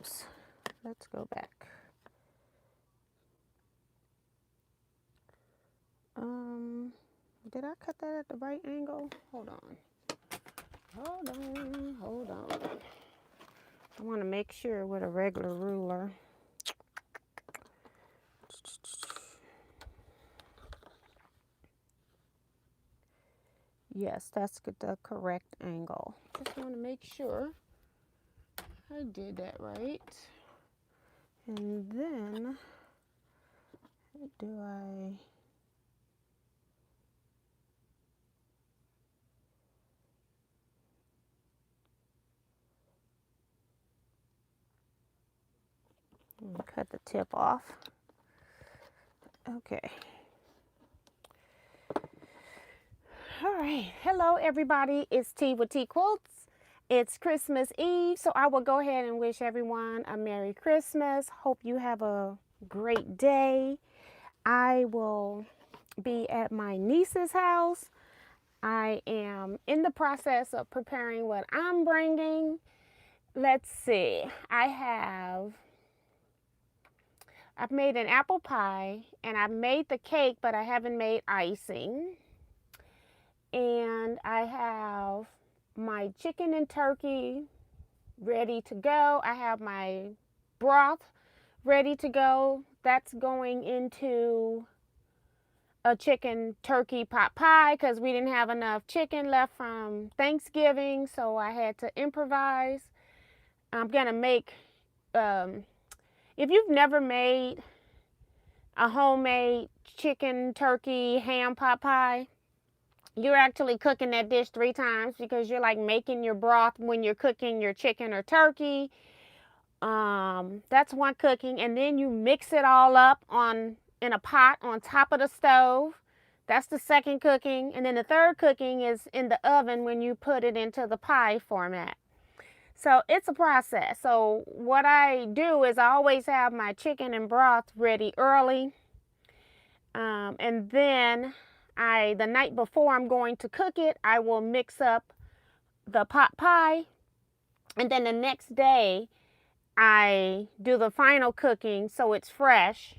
oops, let's go back. Did I cut that at the right angle? Hold on. I want to make sure with a regular ruler. Yes, that's the correct angle. Just want to make sure I did that right. And then, do I... cut the tip off. Okay. All right. Hello, everybody. It's T with Teaquilts. It's Christmas Eve, so I will go ahead and wish everyone a Merry Christmas. Hope you have a great day. I will be at my niece's house. I am in the process of preparing what I'm bringing. Let's see. I've made an apple pie, and I've made the cake, but I haven't made icing. And I have my chicken and turkey ready to go. I have my broth ready to go. That's going into a chicken turkey pot pie because we didn't have enough chicken left from Thanksgiving, so I had to improvise. I'm gonna make, if you've never made a homemade chicken, turkey, ham pot pie, you're actually cooking that dish 3 times because you're like making your broth when you're cooking your chicken or turkey. That's one cooking, and then you mix it all up in a pot on top of the stove. That's the second cooking, and then the third cooking is in the oven when you put it into the pie format. So it's a process. So what I do is I always have my chicken and broth ready early, and then the night before I'm going to cook it, I will mix up the pot pie, and then the next day I do the final cooking so it's fresh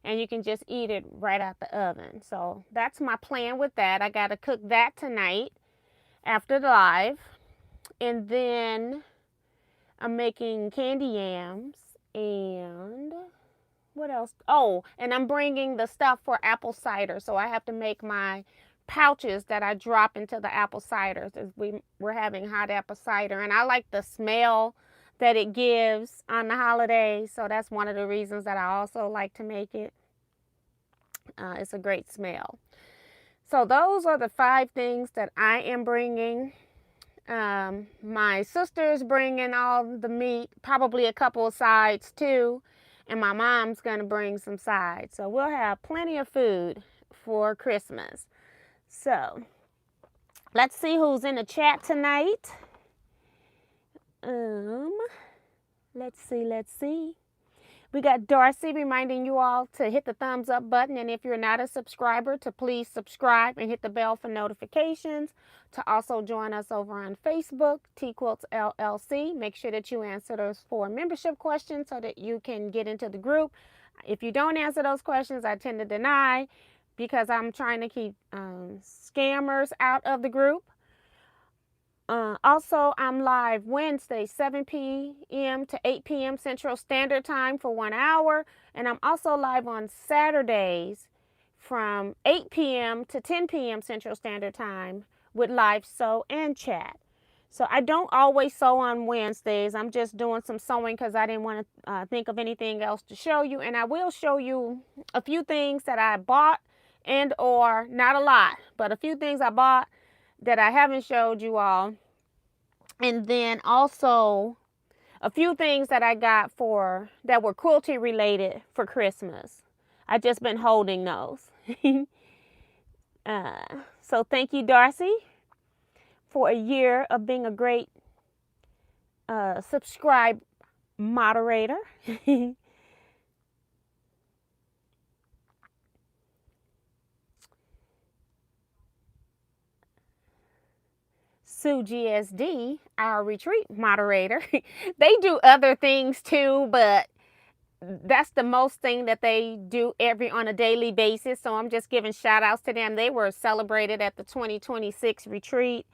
and you can just eat it right out the oven. So that's my plan with that. I got to cook that tonight after the live, and then I'm making candy yams, and what else? Oh, and I'm bringing the stuff for apple cider. So I have to make my pouches that I drop into the apple cider. We're having hot apple cider, and I like the smell that it gives on the holidays. So that's one of the reasons that I also like to make it. It's a great smell. So those are the 5 things that I am bringing. My sister's bringing all the meat, probably a couple of sides too. And my mom's going to bring some sides. So we'll have plenty of food for Christmas. So let's see who's in the chat tonight. Let's see. We got Darcy reminding you all to hit the thumbs up button. And if you're not a subscriber, to please subscribe and hit the bell for notifications. To also join us over on Facebook, Teaquilts LLC. Make sure that you answer those 4 membership questions so that you can get into the group. If you don't answer those questions, I tend to deny because I'm trying to keep scammers out of the group. Also, I'm live Wednesday, 7 p.m. to 8 p.m. Central Standard Time for 1 hour. And I'm also live on Saturdays from 8 p.m. to 10 p.m. Central Standard Time with live sew and chat. So I don't always sew on Wednesdays. I'm just doing some sewing because I didn't want to think of anything else to show you. And I will show you a few things that I bought, and or not a lot, but a few things I bought that I haven't showed you all. And then also a few things that I got that were quilty related for Christmas. I just been holding those. So thank you, Darcy, for a year of being a great subscribe moderator. Sue GSD, our retreat moderator. They do other things too, but that's the most thing that they do on a daily basis. So I'm just giving shout outs to them. They were celebrated at the 2026 retreat.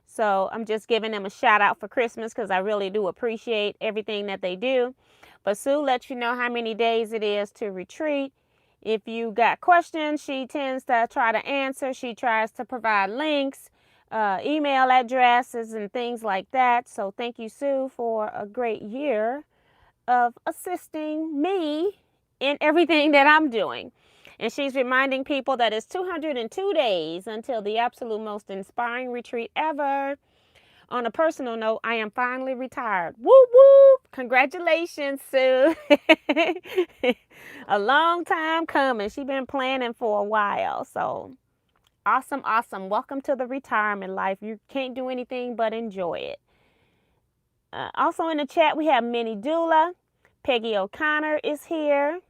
So I'm just giving them a shout out for Christmas because I really do appreciate everything that they do. But Sue lets you know how many days it is to retreat. If you got questions, she tends to try to answer. She tries to provide links, email addresses, and things like that. So thank you, Sue, for a great year of assisting me in everything that I'm doing. And she's reminding people that it's 202 days until the absolute most inspiring retreat ever. On a personal note, I am finally retired. Whoop, whoop. Congratulations, Sue. A long time coming. She's been planning for a while. So awesome, awesome. Welcome to the retirement life. You can't do anything but enjoy it. Also in the chat, we have Minnie Dula. Peggy O'Connor is here.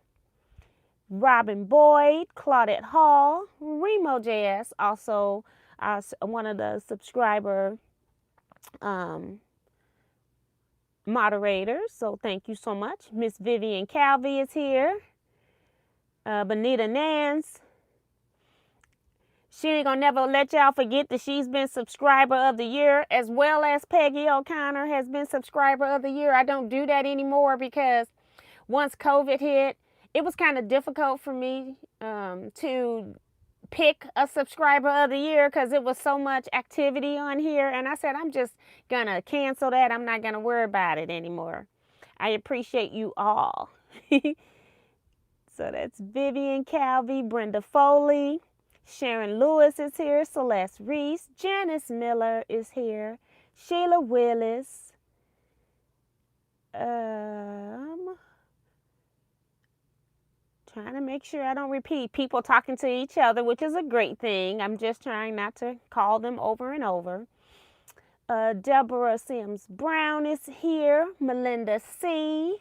Robin Boyd, Claudette Hall, Remo JS, also one of the subscriber moderators. So thank you so much. Miss Vivian Calvi is here. Benita Nance. She ain't gonna never let y'all forget that she's been subscriber of the year, as well as Peggy O'Connor has been subscriber of the year. I don't do that anymore because once COVID hit, it was kind of difficult for me to pick a subscriber of the year because it was so much activity on here. And I said, I'm just gonna cancel that. I'm not gonna worry about it anymore. I appreciate you all. So that's Vivian Calvi, Brenda Foley, Sharon Lewis is here, Celeste Reese, Janice Miller is here, Sheila Willis, trying to make sure I don't repeat people talking to each other, which is a great thing. I'm just trying not to call them over and over. Deborah Sims Brown is here, Melinda C.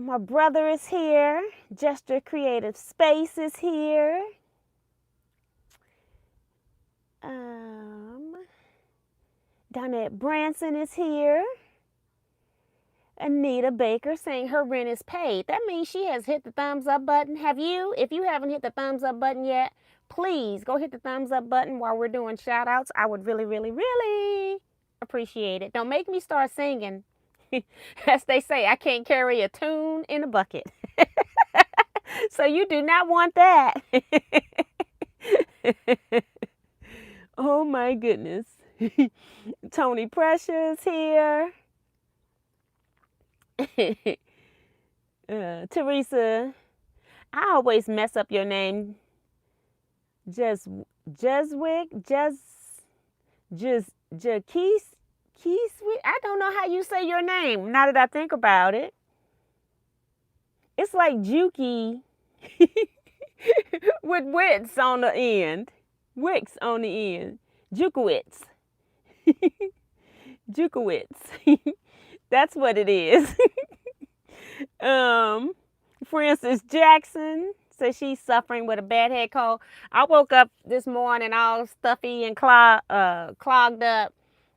My brother is here. Gesture Creative Space is here. Donette Branson is here. Anita Baker saying her rent is paid. That means she has hit the thumbs up button. Have you? If you haven't hit the thumbs up button yet, please go hit the thumbs up button while we're doing shout outs. I would really, really, really appreciate it. Don't make me start singing. As they say, I can't carry a tune in a bucket. So you do not want that. Oh my goodness. Tony Precious here. Teresa, I always mess up your name. Jeswick, I don't know how you say your name now that I think about it. It's like Juki with wits on the end. Wicks on the end. Jukowitz. Jukowitz. That's what it is. Frances Jackson says she's suffering with a bad head cold. I woke up this morning all stuffy and clogged up.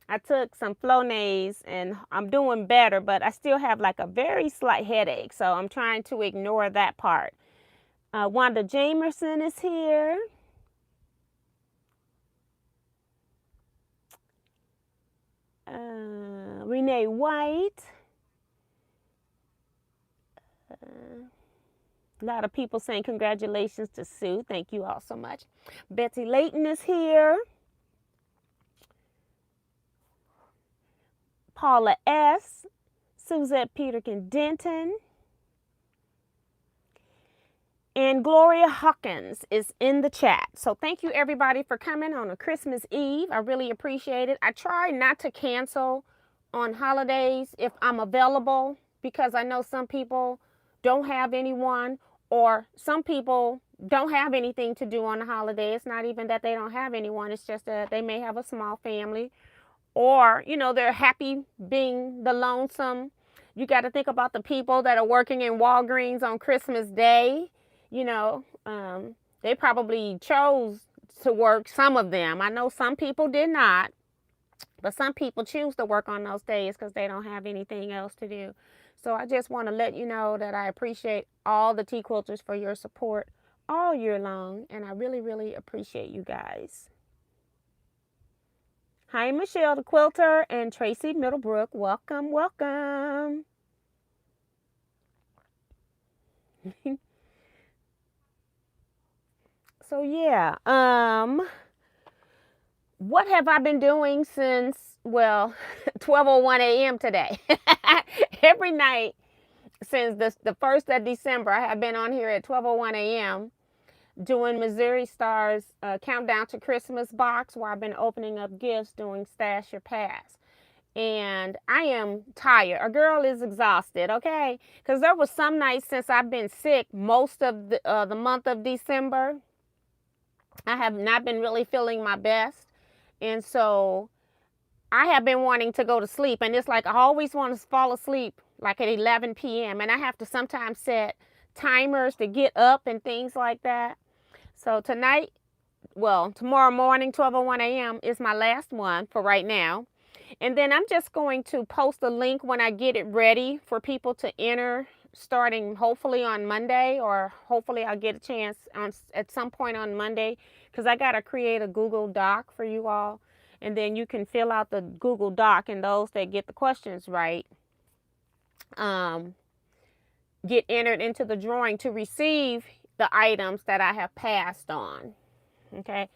I took some Flonase and I'm doing better, but I still have like a very slight headache. So I'm trying to ignore that part. Wanda Jamerson is here. Renee White. A lot of people saying congratulations to Sue. Thank you all so much. Betsy Layton is here. Paula S. Suzette Peterkin Denton. And Gloria Hawkins is in the chat. So thank you everybody for coming on a Christmas Eve. I really appreciate it. I try not to cancel on holidays if I'm available because I know some people don't have anyone or some people don't have anything to do on the holiday. It's not even that they don't have anyone. It's just that they may have a small family or, you know, they're happy being the lonesome. You got to think about the people that are working in Walgreens on Christmas Day. You know, they probably chose to work some of them. I know some people did not, but some people choose to work on those days because they don't have anything else to do. So I just want to let you know that I appreciate all the Teaquilters for your support all year long, and I really, really appreciate you guys. Hi, Michelle the Quilter and Tracy Middlebrook. Welcome, welcome. So yeah, what have I been doing since, well, 12:01 a.m. today? Every night since the 1st of December, I have been on here at 12:01 a.m. doing Missouri Star's Countdown to Christmas box, where I've been opening up gifts doing Stash Your Pass. And I am tired. A girl is exhausted, okay? Because there was some nights since I've been sick most of the month of December. I have not been really feeling my best. And so I have been wanting to go to sleep. And it's like I always want to fall asleep like at 11 p.m. And I have to sometimes set timers to get up and things like that. So tonight, well, tomorrow morning, 12:01 a.m. is my last one for right now. And then I'm just going to post a link when I get it ready for people to enter, starting hopefully on Monday, or hopefully I'll get a chance at some point on Monday, because I got to create a Google Doc for you all. And then you can fill out the Google Doc, and those that get the questions right get entered into the drawing to receive the items that I have passed on. Okay.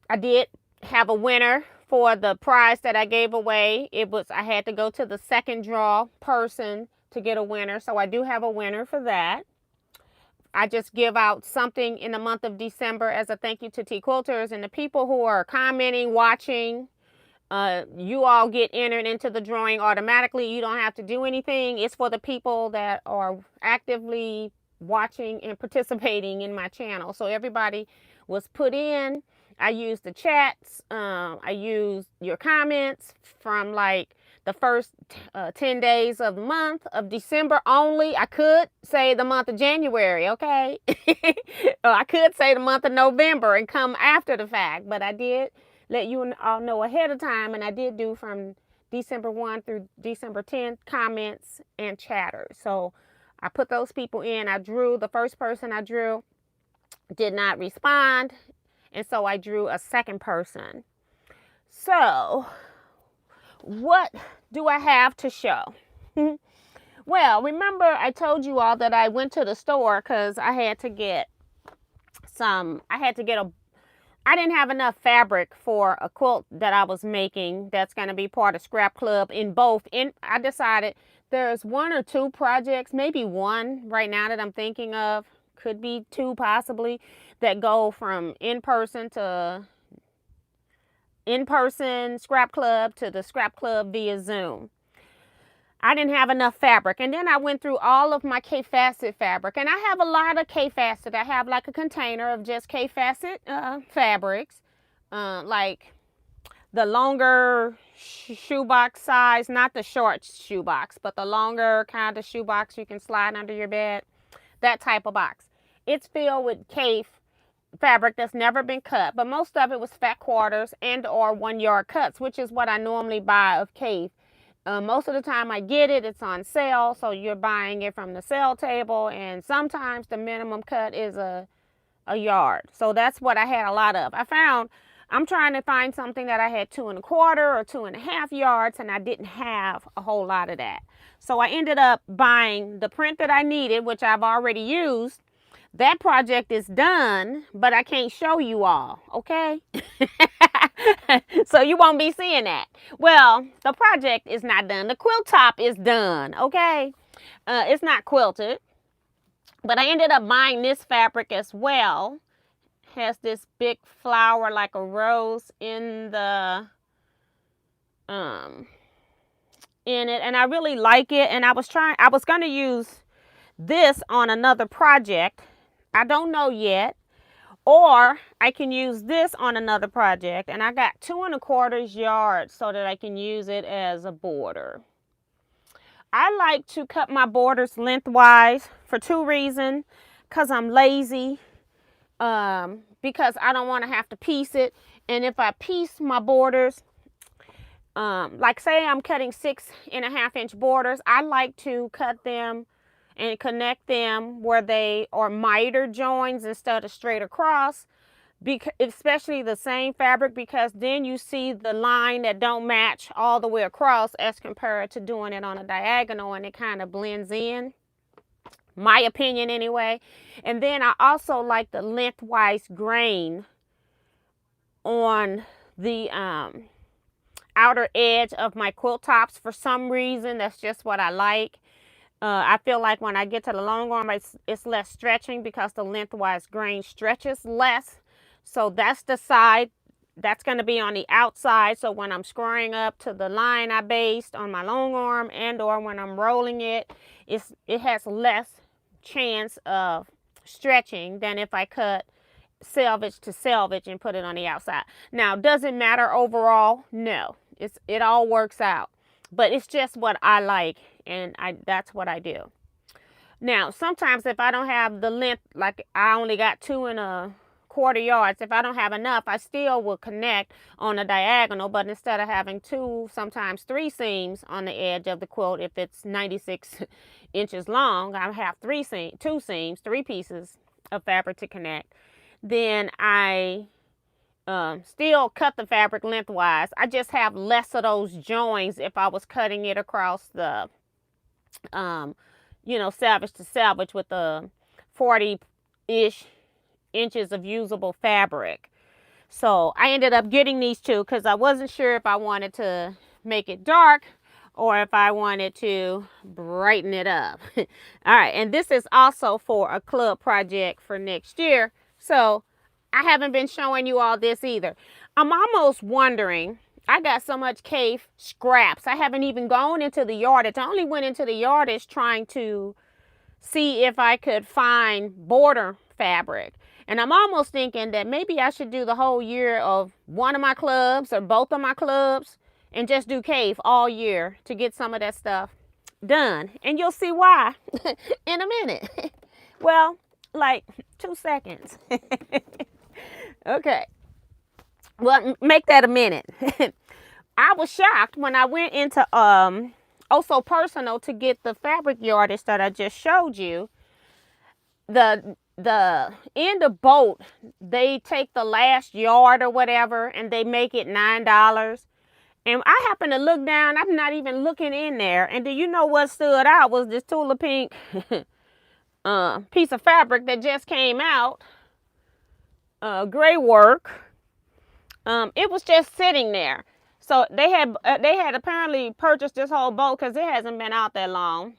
I did have a winner for the prize that I gave away. I had to go to the second draw person to get a winner. So I do have a winner for that. I just give out something in the month of December as a thank you to Teaquilters, and the people who are commenting, watching, you all get entered into the drawing automatically. You don't have to do anything. It's for the people that are actively watching and participating in my channel. So everybody was put in. I used the chats. I used your comments from like the first 10 days of the month of December only. I could say the month of January, okay? Or I could say the month of November and come after the fact, but I did let you all know ahead of time, and I did do from December 1 through December 10th comments and chatters. So I put those people in. I drew the first person I drew did not respond, and so I drew a second person. So what do I have to show? Well, remember I told you all that I went to the store because I had to get I didn't have enough fabric for a quilt that I was making that's going to be part of Scrap Club I decided there's one or two projects, maybe one right now that I'm thinking of, could be two possibly, that go from in-person Scrap Club to the Scrap Club via Zoom. I didn't have enough fabric, and then I went through all of my K-Facet fabric, and I have a lot of K-Facet. I have like a container of just K-Facet fabrics, like the longer shoebox size, not the short shoebox, but the longer kind of shoebox you can slide under your bed, that type of box. It's filled with K fabric that's never been cut, but most of it was fat quarters and or 1 yard cuts, which is what I normally buy of K. Most of the time I get it, it's on sale, so you're buying it from the sale table, and sometimes the minimum cut is a yard. So that's what I had a lot of. I'm trying to find something that I had 2 1/4 or 2 1/2 yards, and I didn't have a whole lot of that. So I ended up buying the print that I needed, which I've already used. That project is done, but I can't show you all, okay? So you won't be seeing that. Well, the project is not done. The quilt top is done, okay? It's not quilted, but I ended up buying this fabric as well. It has this big flower like a rose in the in it, and I really like it. And I was going to use this on another project. I don't know yet. Or I can use this on another project, and I got 2 1/4 yards so that I can use it as a border. I like to cut my borders lengthwise for 2 reasons. because I'm lazy, because I don't want to have to piece it. And if I piece my borders, like say I'm cutting 6.5-inch borders, I like to cut them and connect them where they are miter joins instead of straight across, especially the same fabric, because then you see the line that don't match all the way across as compared to doing it on a diagonal, and it kind of blends in, my opinion anyway. And then I also like the lengthwise grain on the outer edge of my quilt tops. For some reason, that's just what I like. I feel like when I get to the long arm, it's less stretching because the lengthwise grain stretches less. So that's the side that's going to be on the outside. So when I'm squaring up to the line I based on my long arm, and or when I'm rolling it, it has less chance of stretching than if I cut selvage to selvage and put it on the outside. Now, does it matter overall? No, it all works out, but it's just what I like, and that's what I do. Now, sometimes if I don't have the length, like I only got 2.25 yards, if I don't have enough, I still will connect on a diagonal, but instead of having 2, sometimes 3 seams on the edge of the quilt, if it's 96 inches long, I have 2 seams, 3 pieces of fabric to connect. Then I still cut the fabric lengthwise. I just have less of those joins if I was cutting it across the selvage to selvage with the 40-ish inches of usable fabric. So I ended up getting these 2 because I wasn't sure if I wanted to make it dark or if I wanted to brighten it up. All right, and this is also for a club project for next year. So I haven't been showing you all this either. I'm almost wondering, I got so much cave scraps. I haven't even gone into the yardage. I only went into the yardage trying to see if I could find border fabric. And I'm almost thinking that maybe I should do the whole year of one of my clubs or both of my clubs and just do cave all year to get some of that stuff done. And you'll see why in a minute. Well, like 2 seconds. Okay. Well, make that a minute. I was shocked when I went into Oh So Personal to get the fabric yardage that I just showed you. The end of bolt, they take the last yard or whatever and they make it $9. And I happened to look down. I'm not even looking in there. And do you know what stood out was this Tula Pink piece of fabric that just came out. Gray work. It was just sitting there. So they had apparently purchased this whole bolt because it hasn't been out that long.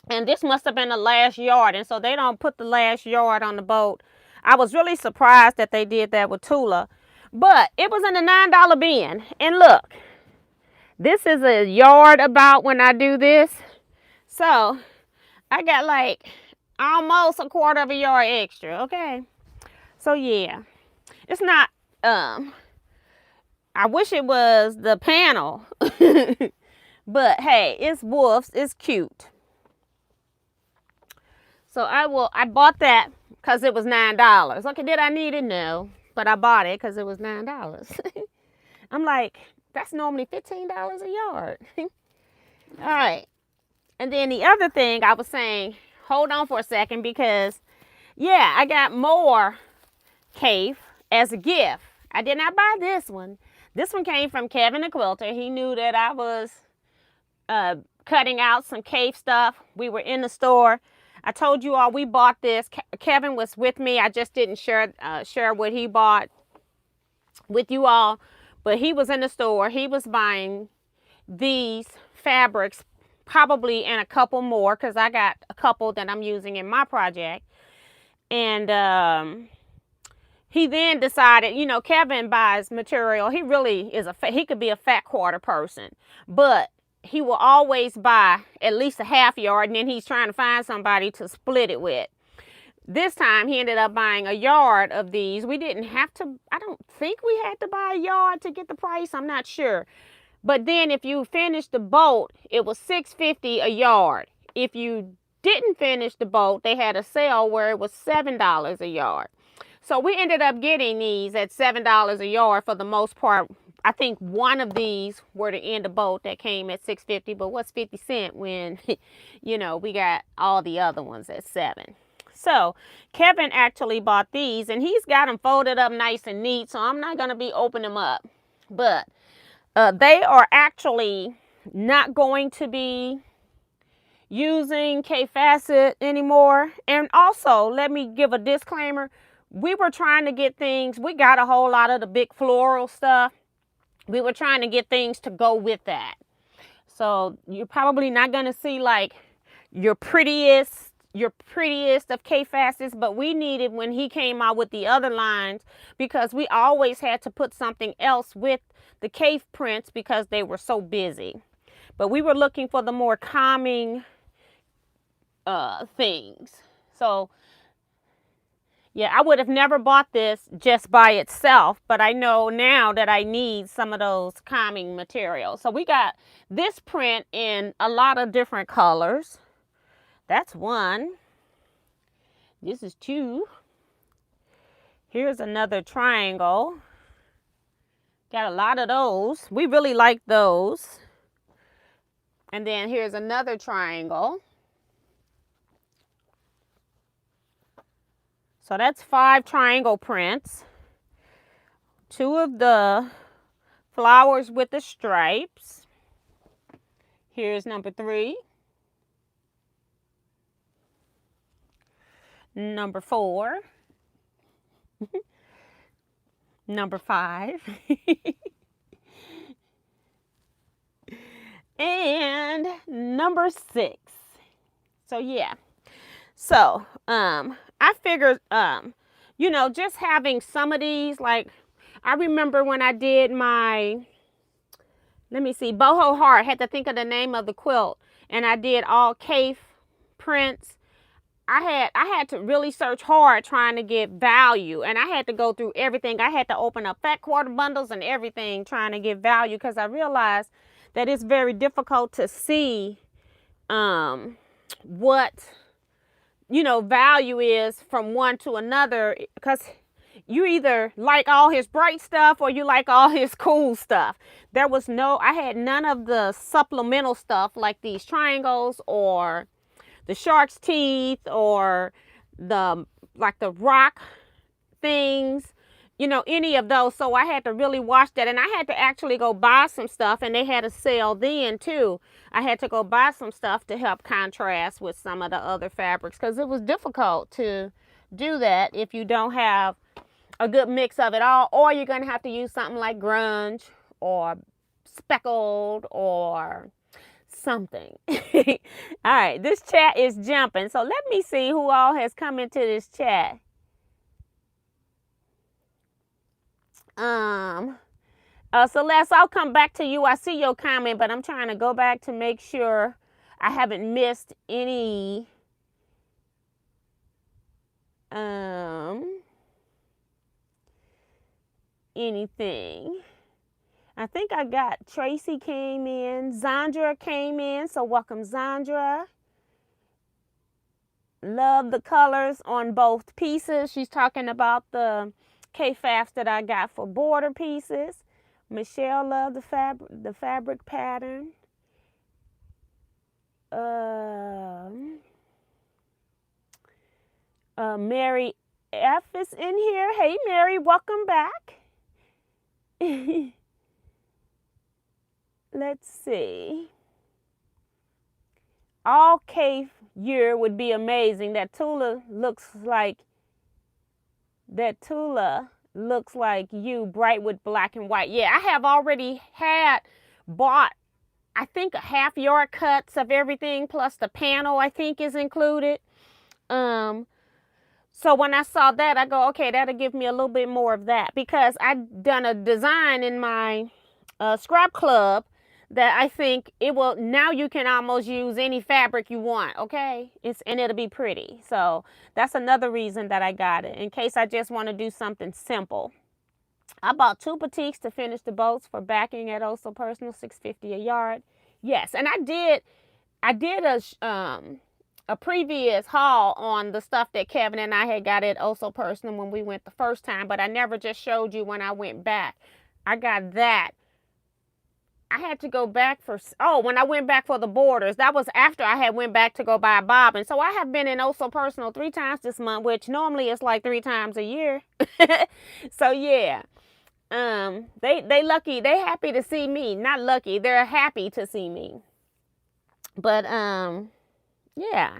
And this must have been the last yard. And so they don't put the last yard on the bolt. I was really surprised that they did that with Tula. But it was in the $9 bin. And look, this is a yard about when I do this. So I got like almost 1/4 yard extra. Okay. So yeah, it's not, I wish it was the panel. But hey, it's wolves. It's cute. So I bought that because it was $9. Okay, did I need it? No. But I bought it because it was $9. I'm like, that's normally $15 a yard. All right. And then the other thing I was saying, hold on for a second, because yeah, I got more cave as a gift. I did not buy this one. This one came from Kevin the Quilter. He knew that I was cutting out some cave stuff. We were in the store. I told you all we bought this. Kevin was with me. I just didn't share what he bought with you all. But he was in the store. He was buying these fabrics, probably and a couple more, because I got a couple that I'm using in my project. And he then decided, Kevin buys material. He really is he could be a fat quarter person, but he will always buy at least a half yard, and then he's trying to find somebody to split it with. This time he ended up buying a yard of these. We didn't have to, I don't think we had to buy a yard to get the price. I'm not sure. But then if you finish the bolt, it was $6.50 a yard. If you didn't finish the boat, they had a sale where it was $7 a yard. So we ended up getting these at $7 a yard for the most part. I think one of these were the end of boat that came at $6.50, but what's 50 cents when, you know, we got all the other ones at $7. So Kevin actually bought these, and he's got them folded up nice and neat, so I'm not going to be opening them up. But they are actually not going to be using K-Facet anymore. And also, let me give a disclaimer. We were trying to get things, we got a whole lot of the big floral stuff. We were trying to get things to go with that. So you're probably not going to see like your prettiest of K-Facets, but we needed when he came out with the other lines, because we always had to put something else with the cave prints because they were so busy. But we were looking for the more calming things. So yeah, I would have never bought this just by itself, but I know now that I need some of those calming materials. So we got this print in a lot of different colors. That's one. This is two. Here's another triangle. Got a lot of those. We really like those. And then here's another triangle. So that's 5 triangle prints. 2 of the flowers with the stripes. Here's number 3. Number 4. Number 5. And number 6. So yeah. So, I figured, you know, just having some of these, like, I remember when I did my, let me see, boho heart, had to think of the name of the quilt, and I did all cave prints. I had to really search hard trying to get value, and I had to go through everything. I had to open up fat quarter bundles and everything trying to get value, because I realized that it's very difficult to see what, you know, value is from one to another, because you either like all his bright stuff or you like all his cool stuff. There was no, I had none of the supplemental stuff like these triangles or the shark's teeth or the, like the rock things, you know, any of those. So I had to really watch that, and I had to actually go buy some stuff, and they had a sale then too. I had to go buy some stuff to help contrast with some of the other fabrics, because it was difficult to do that if you don't have a good mix of it all, or you're going to have to use something like grunge or speckled or something. All right, this chat is jumping, so let me see who all has come into this chat. Celeste, I'll come back to you. I see your comment, but I'm trying to go back to make sure I haven't missed any anything. I think I got Tracy came in, Zandra came in, so welcome Zandra. Love the colors on both pieces. She's talking about the K-Fafs that I got for border pieces. Michelle loved the fabric pattern. Mary F is in here. Hey Mary, welcome back. Let's see. All cave year would be amazing. That Tula looks like you, bright with black and white. Yeah, I have already bought, I think, a half yard cuts of everything, plus the panel I think is included. So when I saw that, I go, okay, that'll give me a little bit more of that, because I've done a design in my scrap club that I think it will, now you can almost use any fabric you want, okay? And it'll be pretty. So that's another reason that I got it, in case I just want to do something simple. I bought 2 boutiques to finish the boats for backing at Oh So Personal, $6.50 a yard. Yes, and I did a a previous haul on the stuff that Kevin and I had got at Also Personal when we went the first time, but I never just showed you when I went back. I got that. I had to go back for, when I went back for the borders. That was after I had went back to go buy bobbin. So I have been in Also Personal 3 times this month, which normally it's like 3 times a year. So yeah. They lucky, they happy to see me. Not lucky, they're happy to see me. But yeah.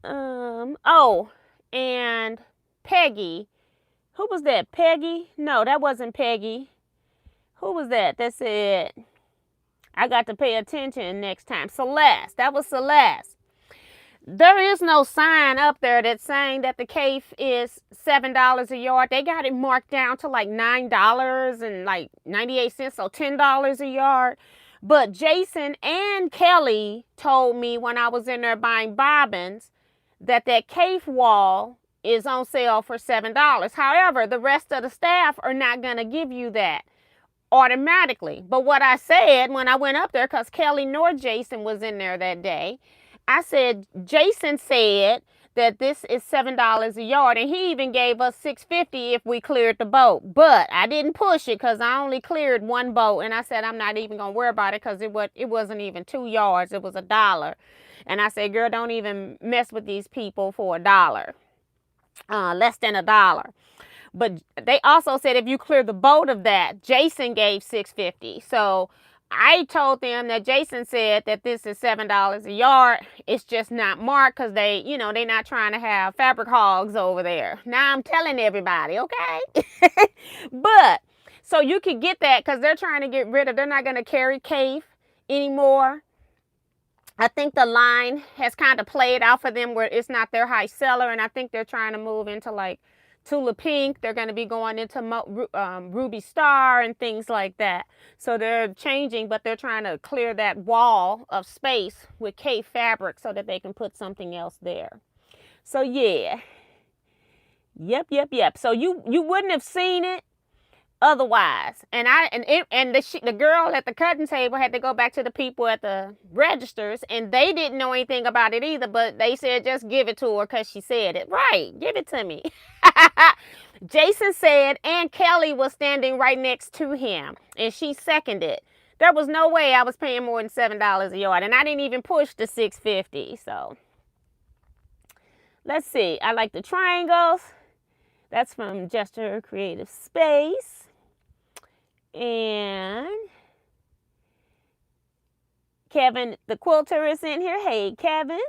Oh, and Peggy. Who was that? Peggy? No, that wasn't Peggy. Who was that? That said, I got to pay attention next time. Celeste. That was Celeste. There is no sign up there that's saying that the CAFE is $7 a yard. They got it marked down to like $9 and like 98 cents, so $10 a yard. But Jason and Kelly told me when I was in there buying bobbins that CAFE wall is on sale for $7. However, the rest of the staff are not going to give you that automatically. But what I said when I went up there, because Kelly nor Jason was in there that day, I said, Jason said that this is $7 a yard, and he even gave us $6.50 if we cleared the boat. But I didn't push it because I only cleared one boat, and I said I'm not even gonna worry about it because it wasn't even 2 yards. It was $1, and I said, girl, don't even mess with these people for $1, less than $1. But they also said if you clear the boat of that, Jason gave $6.50. So I told them that Jason said that this is $7 a yard. It's just not marked because they're not trying to have fabric hogs over there. Now I'm telling everybody, okay? But so you can get that because they're trying to get rid of, they're not going to carry CAFE anymore. I think the line has kind of played out for them where it's not their high seller, and I think they're trying to move into like Tula Pink. They're going to be going into Ruby Star and things like that. So they're changing, but they're trying to clear that wall of space with CAFE fabric so that they can put something else there. So yeah. Yep. So you wouldn't have seen it otherwise. And the girl at the cutting table had to go back to the people at the registers, and they didn't know anything about it either, but they said just give it to her because she said it. Right, give it to me. Jason said, and Kelly was standing right next to him, and she seconded. There was no way I was paying more than $7 a yard, and I didn't even push the $6.50. So let's see. I like the triangles. That's from Gesture Creative Space. And Kevin, the quilter, is in here. Hey, Kevin.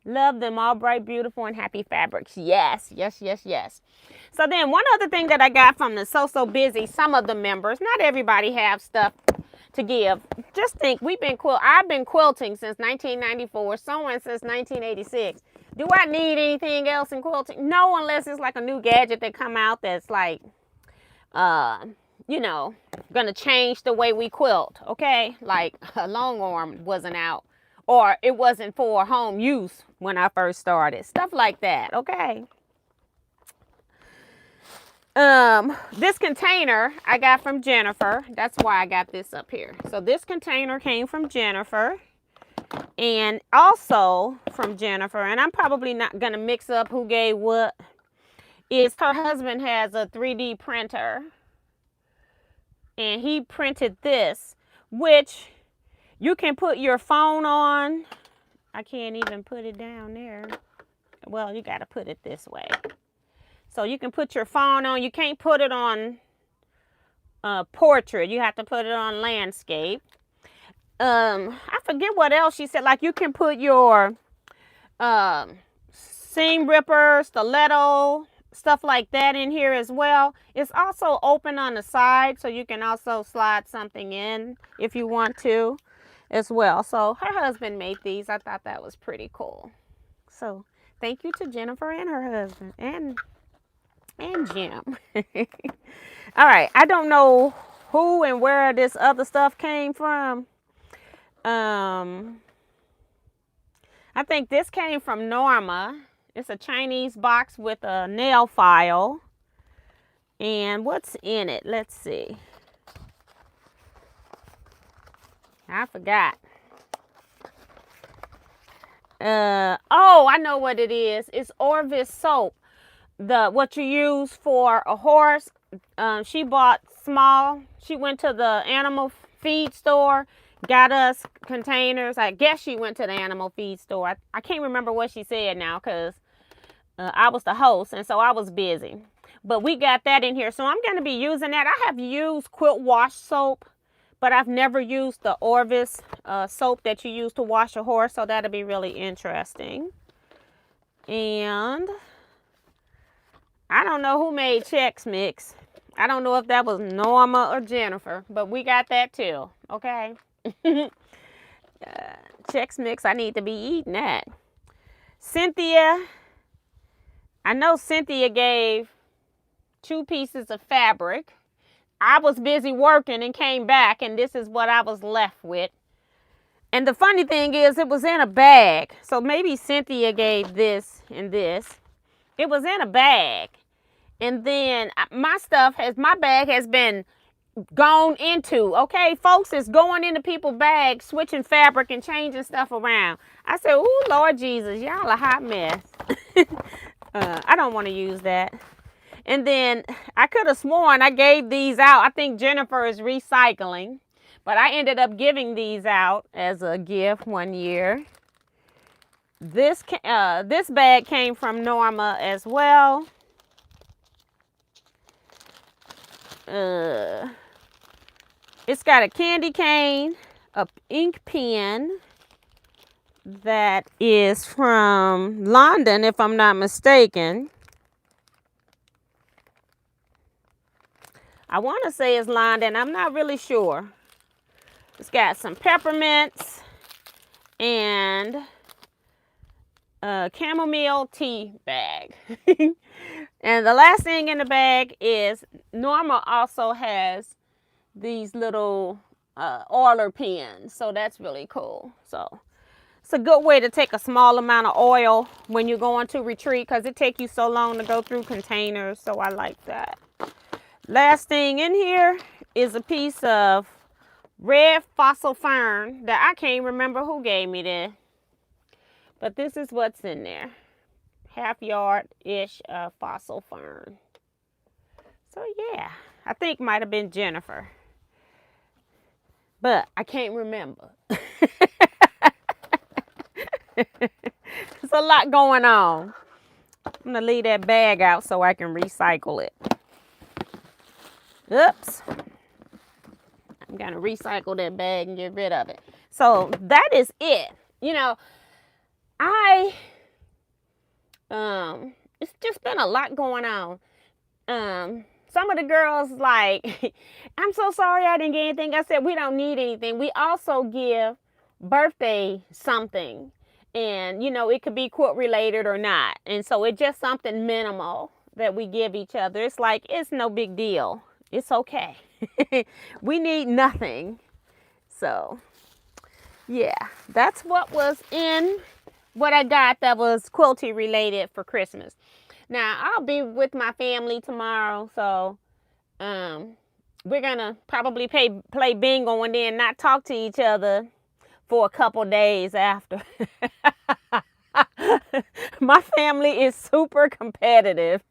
Love them, all bright, beautiful, and happy fabrics. Yes. So then one other thing that I got from the So Busy, some of the members, not everybody have stuff to give. Just think, I've been quilting since 1994, sewing since 1986. Do I need anything else in quilting? No, unless it's like a new gadget that come out that's like, gonna change the way we quilt, okay? Like a long arm wasn't out, or it wasn't for home use when I first started. Stuff like that, okay? This container I got from Jennifer. That's why I got this up here. So this container came from Jennifer. And also from Jennifer, and I'm probably not going to mix up who gave what, is her husband has a 3D printer. And he printed this, which you can put your phone on. I can't even put it down there. Well, you got to put it this way. So you can put your phone on. You can't put it on portrait. You have to put it on landscape. I forget what else she said. Like you can put your seam ripper, stiletto, stuff like that in here as well. It's also open on the side, so you can also slide something in if you want to as well. So her husband made these. I thought that was pretty cool. So thank you to Jennifer and her husband and Jim. All right, I don't know who and where this other stuff came from. I think this came from Norma. It's a Chinese box with a nail file. And what's in it? Let's see. I forgot. Oh, I know what it is. It's Orvis soap. What you use for a horse. She bought small. She went to the animal feed store, got us containers. I guess she went to the animal feed store. I can't remember what she said now because I was the host and so I was busy. But we got that in here. So I'm going to be using that. I have used quilt wash soap, but I've never used the Orvis soap that you use to wash a horse. So that'll be really interesting. And I don't know who made Chex Mix. I don't know if that was Norma or Jennifer, but we got that too. Okay. Chex Mix, I need to be eating that. Cynthia, I know Cynthia gave 2 pieces of fabric. I was busy working and came back, and this is what I was left with. And the funny thing is, it was in a bag. So maybe Cynthia gave this and this. It was in a bag. And then my bag has been gone into, okay? Folks is going into people's bags, switching fabric and changing stuff around. I said, ooh, Lord Jesus, y'all a hot mess. I don't want to use that. And then I could have sworn I gave these out. I think Jennifer is recycling, but I ended up giving these out as a gift one year. This bag came from Norma as well. It's got a candy cane, a ink pen that is from London, if I'm not mistaken. I want to say it's London. I'm not really sure. It's got some peppermints and a chamomile tea bag. And the last thing in the bag is Norma also has these little oiler pens. So that's really cool. So it's a good way to take a small amount of oil when you're going to retreat because it takes you so long to go through containers. So I like that. Last thing in here is a piece of red fossil fern that I can't remember who gave me this. But this is what's in there. Half yard-ish fossil fern. So yeah, I think might have been Jennifer. But I can't remember. There's a lot going on. I'm going to leave that bag out so I can recycle it. Oops. I'm going to recycle that bag and get rid of it. So that is it. You know, it's just been a lot going on. Some of the girls like, I'm so sorry I didn't get anything. I said, we don't need anything. We also give birthday something. And, you know, it could be quilt related or not. And so it's just something minimal that we give each other. It's like, it's no big deal. It's okay. We need nothing. So, yeah, that's what was in what I got that was quilty related for Christmas. Now, I'll be with my family tomorrow, so we're going to probably play bingo and then not talk to each other for a couple days after. My family is super competitive.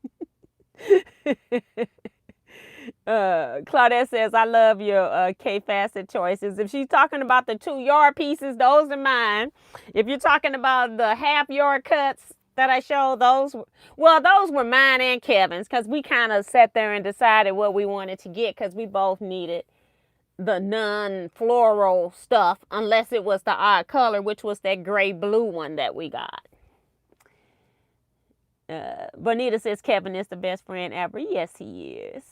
Claudette says, I love your K-facet choices. If she's talking about the 2-yard pieces, those are mine. If you're talking about the half-yard cuts that I showed, those were mine and Kevin's because we kind of sat there and decided what we wanted to get because we both needed the non-floral stuff unless it was the odd color, which was that gray-blue one that we got. Bonita says Kevin is the best friend ever. Yes, he is.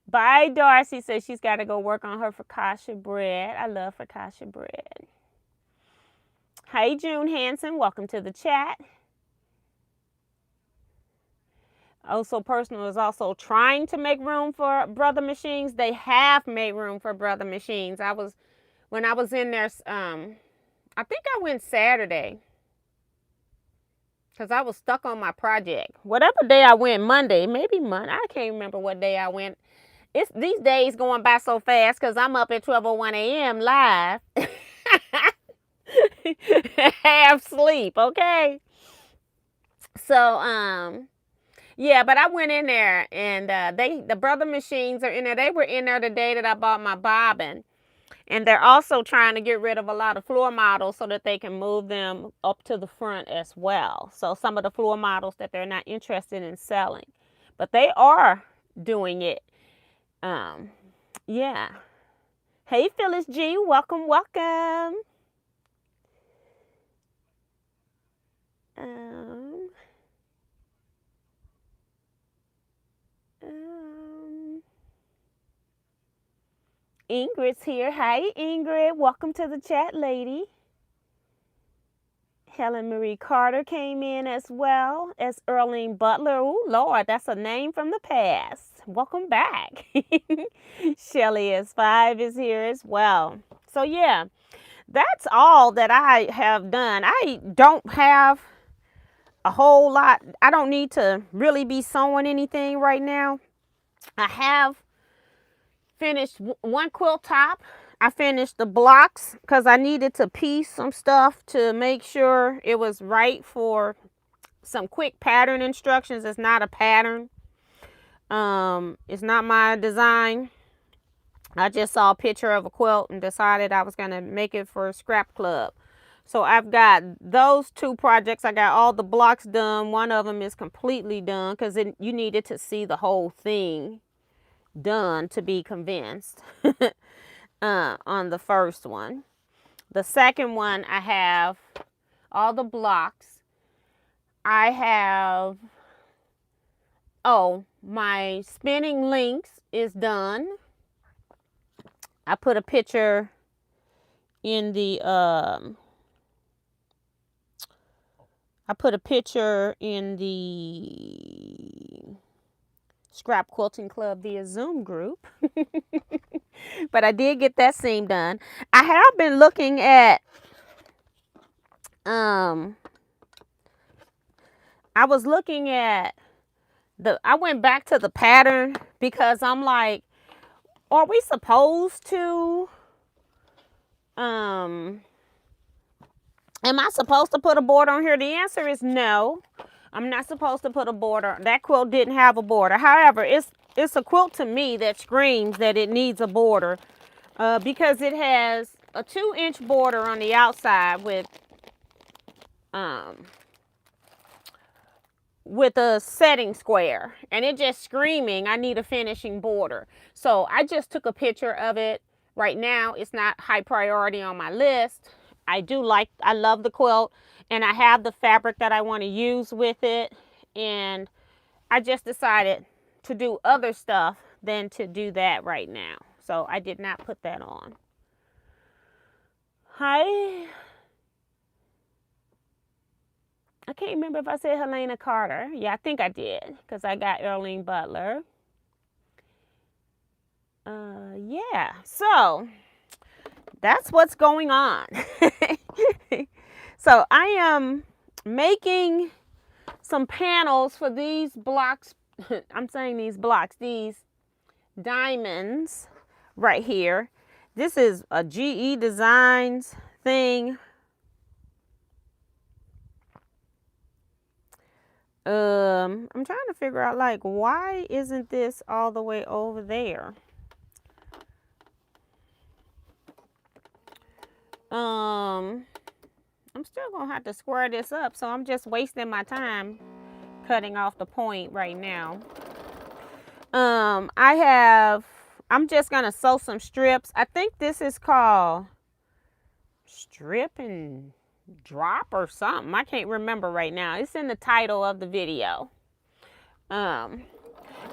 Bye, Darcy says she's got to go work on her focaccia bread. I love focaccia bread. Hey, June Hanson, welcome to the chat. Also Personal is also trying to make room for Brother Machines. They have made room for Brother Machines. When I was in there, I think I went Saturday because I was stuck on my project. Whatever day I went, Monday, maybe Monday. I can't remember what day I went. It's these days going by so fast because I'm up at 12:01 a.m. live. Half sleep, okay? So, yeah, but I went in there and the Brother Machines are in there. They were in there the day that I bought my bobbin. And they're also trying to get rid of a lot of floor models so that they can move them up to the front as well. So some of the floor models that they're not interested in selling. But they are doing it. Yeah. Hey, Phyllis G. Welcome, welcome. Ingrid's here. Hi, Ingrid. Welcome to the chat, lady. Helen Marie Carter came in as well as Earlene Butler. Oh, Lord, that's a name from the past. Welcome back. Shelly S5 is here as well. So, yeah, that's all that I have done. I don't have a whole lot. I don't need to really be sewing anything right now. I have finished one quilt top. I finished the blocks because I needed to piece some stuff to make sure it was right for some quick pattern instructions. It's not a pattern. It's not my design. I just saw a picture of a quilt and decided I was going to make it for Scrap Club. So I've got those two projects. I got all the blocks done. One of them is completely done because you needed to see the whole thing done to be convinced. On the first one. The second one, I have all the blocks. I have, my spinning links is done. I put a picture in the, Scrap Quilting Club via Zoom group. But I did get that seam done. I have been looking at, I was looking at I went back to the pattern because I'm like, are we supposed to, am I supposed to put a border on here? The answer is no. I'm not supposed to put a border. That quilt didn't have a border. However, it's a quilt to me that screams that it needs a border because it has a 2-inch border on the outside with a setting square, and it just screaming I need a finishing border. So I just took a picture of it. Right now it's not high priority on my list. I love the quilt, and I have the fabric that I want to use with it, and I just decided to do other stuff than to do that right now. So I did not put that on. Hi. I can't remember if I said Helena Carter. Yeah, I think I did because I got Earlene Butler. Yeah, so that's what's going on. So I am making some panels for these blocks. I'm saying these blocks, these diamonds right here. This is a GE Designs thing. I'm trying to figure out, like, why isn't this all the way over there? I'm still gonna have to square this up, so I'm just wasting my time cutting off the point right now. I'm just gonna sew some strips. I think this is called strip and drop or something. I can't remember right now. It's in the title of the video. I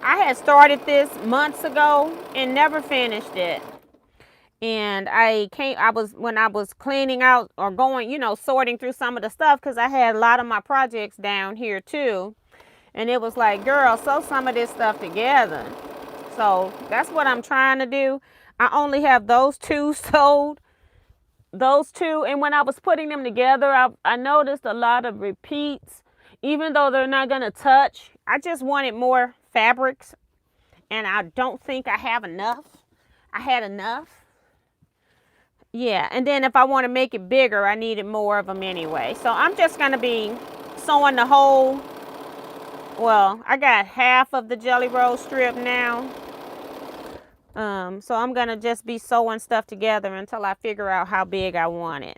had started this months ago and never finished it. And when I was cleaning out or going, sorting through some of the stuff, because I had a lot of my projects down here too. And it was like, girl, sew some of this stuff together. So that's what I'm trying to do. I only have those two sewed. Those two. And when I was putting them together, I noticed a lot of repeats. Even though they're not going to touch, I just wanted more fabrics and I don't think I have enough. I had enough. Yeah, and then if I want to make it bigger, I needed more of them anyway. So I'm just going to be sewing the whole, well, I got half of the jelly roll strip now. So I'm going to just be sewing stuff together until I figure out how big I want it.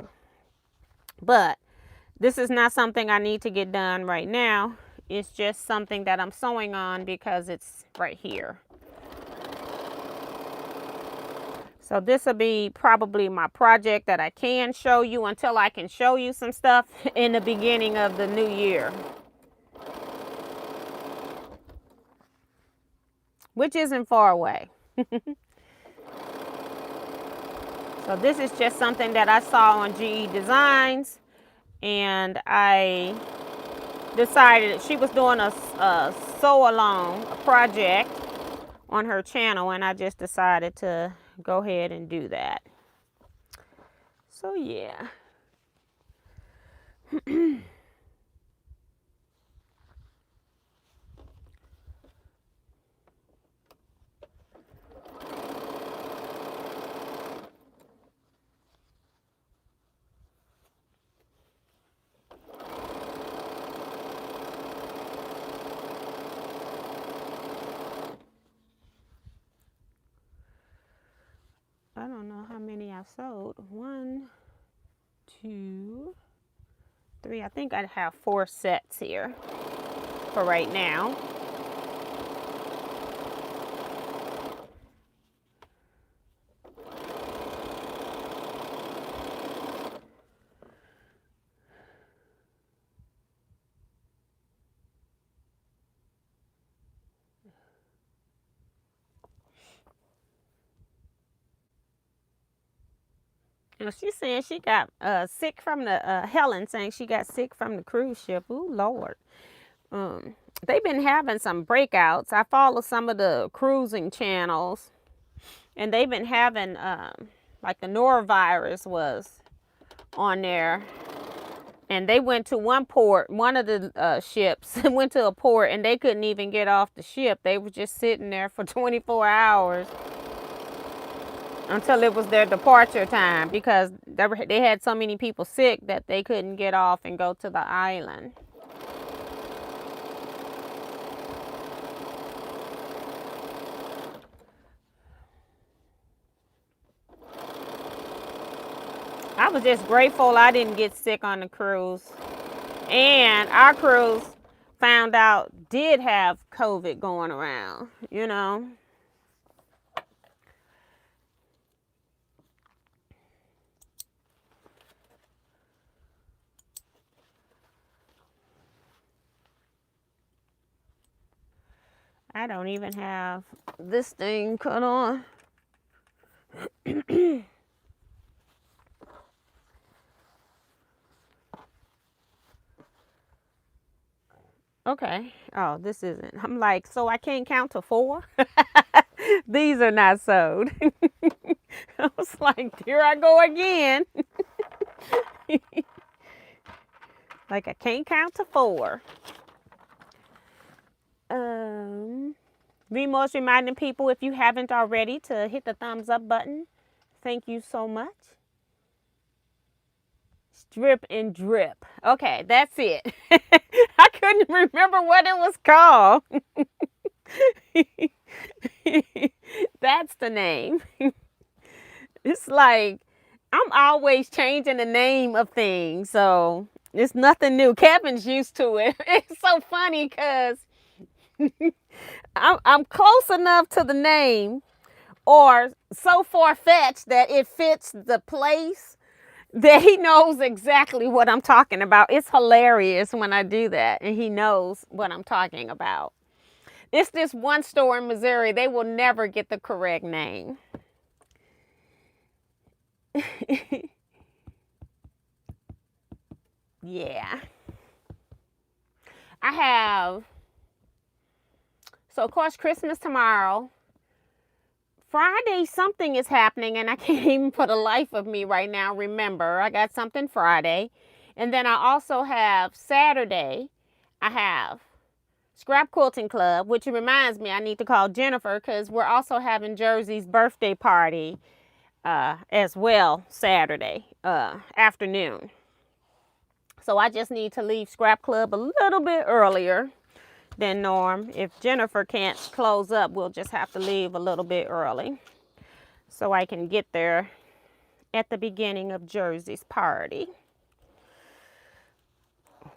But this is not something I need to get done right now. It's just something that I'm sewing on because it's right here. So this will be probably my project that I can show you until I can show you some stuff in the beginning of the new year. Which isn't far away. So this is just something that I saw on GE Designs, and I decided she was doing a sew along project on her channel, and I just decided to go ahead and do that. So yeah. I don't know how many I've sewed. 1, 2, 3. I think I have 4 sets here for right now. You know, she's saying she got sick from the, Helen saying she got sick from the cruise ship. Ooh, Lord. They've been having some breakouts. I follow some of the cruising channels, and they've been having, like the norovirus was on there. And they went to one port, one of the ships went to a port, and they couldn't even get off the ship. They were just sitting there for 24 hours. Until it was their departure time, because they had so many people sick that they couldn't get off and go to the island. I was just grateful I didn't get sick on the cruise. And our cruise found out did have COVID going around, you know. I don't even have this thing cut on. Okay. Oh, this isn't. I'm like, so I can't count to 4? These are not sewed. I was like, here I go again. Like, I can't count to 4. Remo's reminding people, if you haven't already, to hit the thumbs up button. Thank you so much. Strip and drip. Okay, that's it. I couldn't remember what it was called. That's the name. It's like, I'm always changing the name of things, so it's nothing new. Kevin's used to it. It's so funny because I'm close enough to the name, or so far-fetched that it fits the place, that he knows exactly what I'm talking about. It's hilarious when I do that, and he knows what I'm talking about. It's this one store in Missouri. They will never get the correct name. Yeah. I have, so of course, Christmas tomorrow. Friday, something is happening, and I can't even for the life of me right now remember. I got something Friday. And then I also have Saturday. I have Scrap Quilting Club, which reminds me I need to call Jennifer because we're also having Jersey's birthday party as well Saturday afternoon. So I just need to leave Scrap Club a little bit earlier than norm. If Jennifer can't close up, we'll just have to leave a little bit early so I can get there at the beginning of Jersey's party.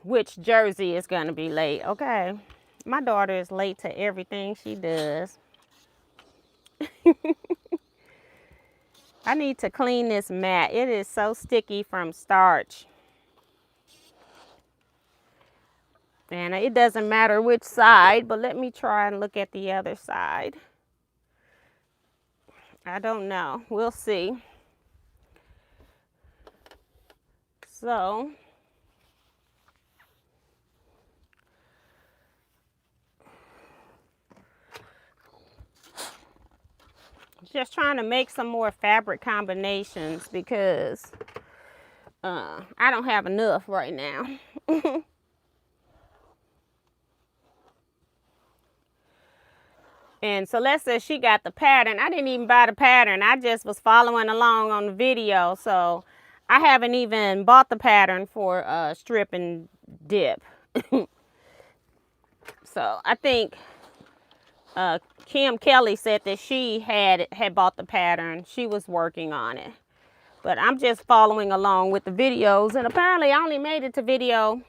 Which Jersey is going to be late, okay? My daughter is late to everything she does. I need to clean this mat. It is so sticky from starch. And it doesn't matter which side, but let me try and look at the other side. I don't know. We'll see. So, just trying to make some more fabric combinations because I don't have enough right now. And Celeste says she got the pattern. I didn't even buy the pattern. I just was following along on the video. So I haven't even bought the pattern for strip and dip. So I think Kim Kelly said that she had bought the pattern. She was working on it. But I'm just following along with the videos. And apparently I only made it to video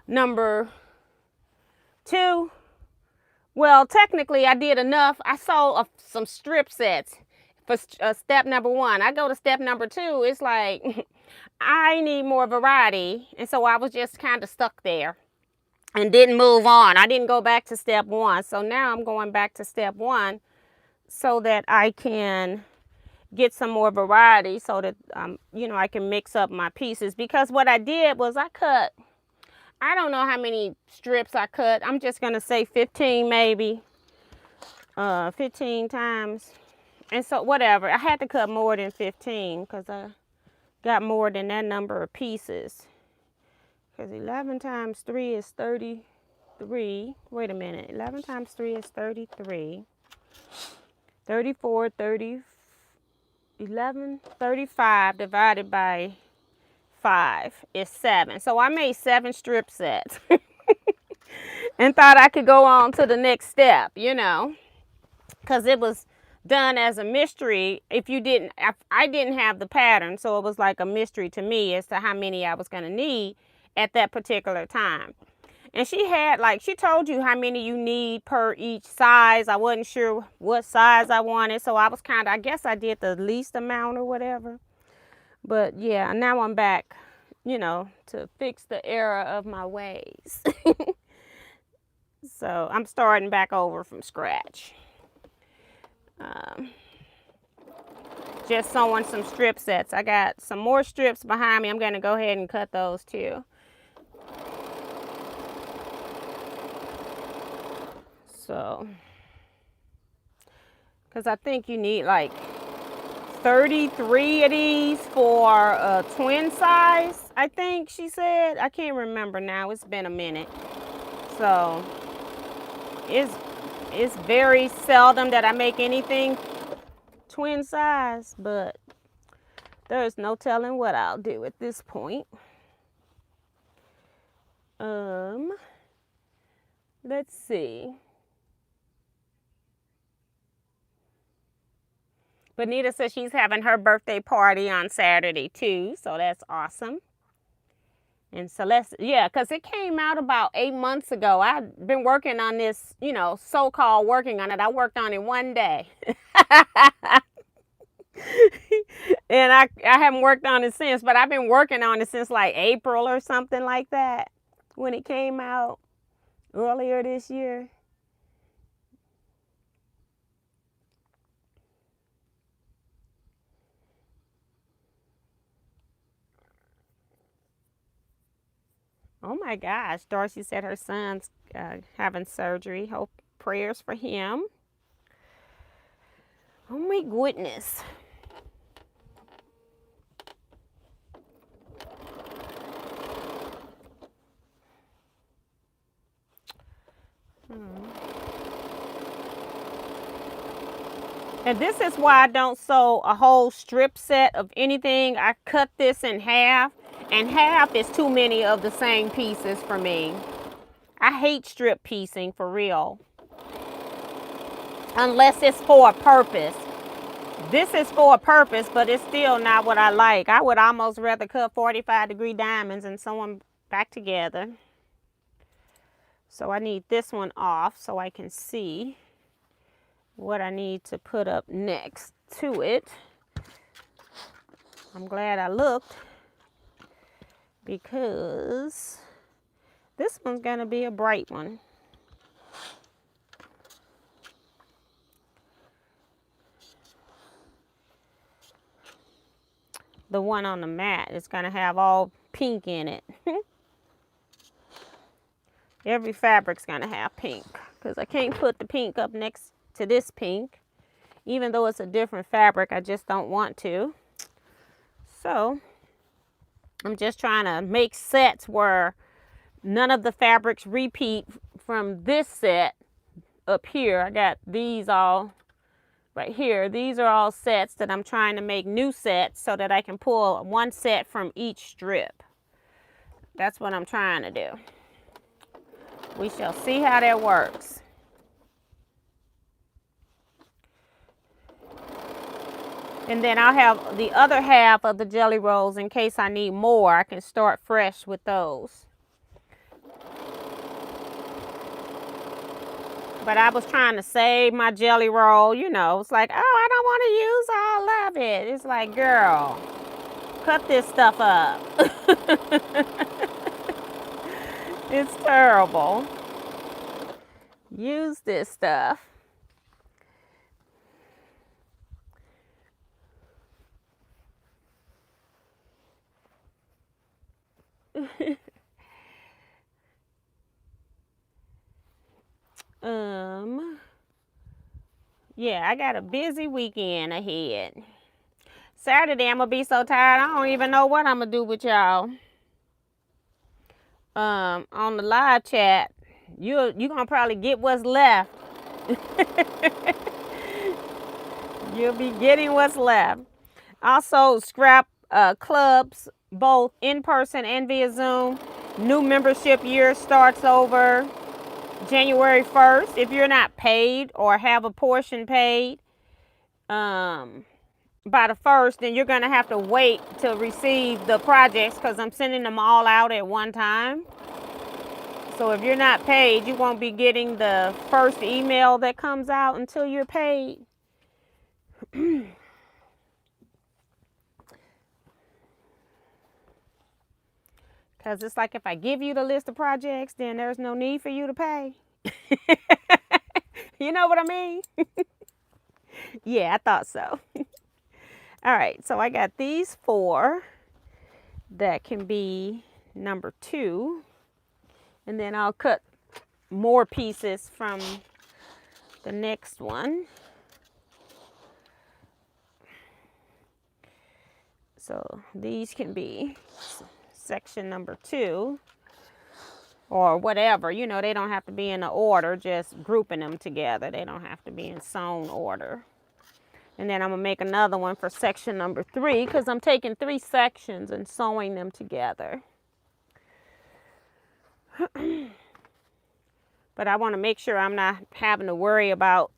number 2. Well, technically, I did enough. I sold some strip sets for step number 1. I go to step number 2. It's like, I need more variety. And so I was just kind of stuck there and didn't move on. I didn't go back to step 1. So now I'm going back to step 1 so that I can get some more variety so that, you know, I can mix up my pieces. Because what I did was I cut, I don't know how many strips I cut. I'm just going to say 15 maybe. 15 times. And so whatever. I had to cut more than 15 because I got more than that number of pieces. Because 11 times 3 is 33. Wait a minute. 11 times 3 is 33. 34, 30, 11, 35 divided by 5 is 7. So I made 7 strip sets and thought I could go on to the next step, you know, because it was done as a mystery. If I didn't have the pattern, so it was like a mystery to me as to how many I was going to need at that particular time. And she had, like, she told you how many you need per each size. I wasn't sure what size I wanted, so I was kind of, I guess I did the least amount or whatever. But yeah, now I'm back, you know, to fix the error of my ways. So I'm starting back over from scratch. Just sewing some strip sets. I got some more strips behind me. I'm going to go ahead and cut those too. So, because I think you need like 33 of these for a twin size, I think she said. I can't remember now. It's been a minute. So, it's very seldom that I make anything twin size, but there's no telling what I'll do at this point. Let's see. Bonita says she's having her birthday party on Saturday too, so that's awesome. And Celeste, yeah, because it came out about 8 months ago. I've been working on this, you know, so-called working on it. I worked on it one day. And I haven't worked on it since, but I've been working on it since like April or something like that when it came out earlier this year. Oh my gosh, Darcy said her son's having surgery. Hope prayers for him. Oh my goodness. And this is why I don't sew a whole strip set of anything. I cut this in half, and half is too many of the same pieces for me. I hate strip piecing for real. Unless it's for a purpose. This is for a purpose, but it's still not what I like. I would almost rather cut 45-degree diamonds and sew them back together. So I need this one off so I can see what I need to put up next to it. I'm glad I looked because this one's gonna be a bright one. The one on the mat is gonna have all pink in it. Every fabric's gonna have pink because I can't put the pink up next to this pink. Even though it's a different fabric, I just don't want to. So I'm just trying to make sets where none of the fabrics repeat from this set up here. I got these all right here. These are all sets that I'm trying to make new sets so that I can pull one set from each strip. That's what I'm trying to do. We shall see how that works. And then I'll have the other half of the jelly rolls in case I need more. I can start fresh with those. But I was trying to save my jelly roll, you know. It's like, oh, I don't want to use all of it. It's like, girl, cut this stuff up. It's terrible. Use this stuff. Yeah, I got a busy weekend ahead. Saturday, I'm gonna be so tired, I don't even know what I'm gonna do with y'all. On the live chat, you gonna probably get what's left. You'll be getting what's left. Also, scrap clubs, both in person and via Zoom. New membership year starts over January 1st. If you're not paid or have a portion paid by the 1st, then you're going to have to wait to receive the projects because I'm sending them all out at one time. So if you're not paid, you won't be getting the first email that comes out until you're paid. Because it's like if I give you the list of projects, then there's no need for you to pay. You know what I mean? Yeah, I thought so. All right, so I got these 4 that can be number 2. And then I'll cut more pieces from the next one. So these can be section number 2 or whatever, you know, they don't have to be in the order, just grouping them together. They don't have to be in sewn order. And then I'm gonna make another one for section number 3 because I'm taking 3 sections and sewing them together. But I want to make sure I'm not having to worry about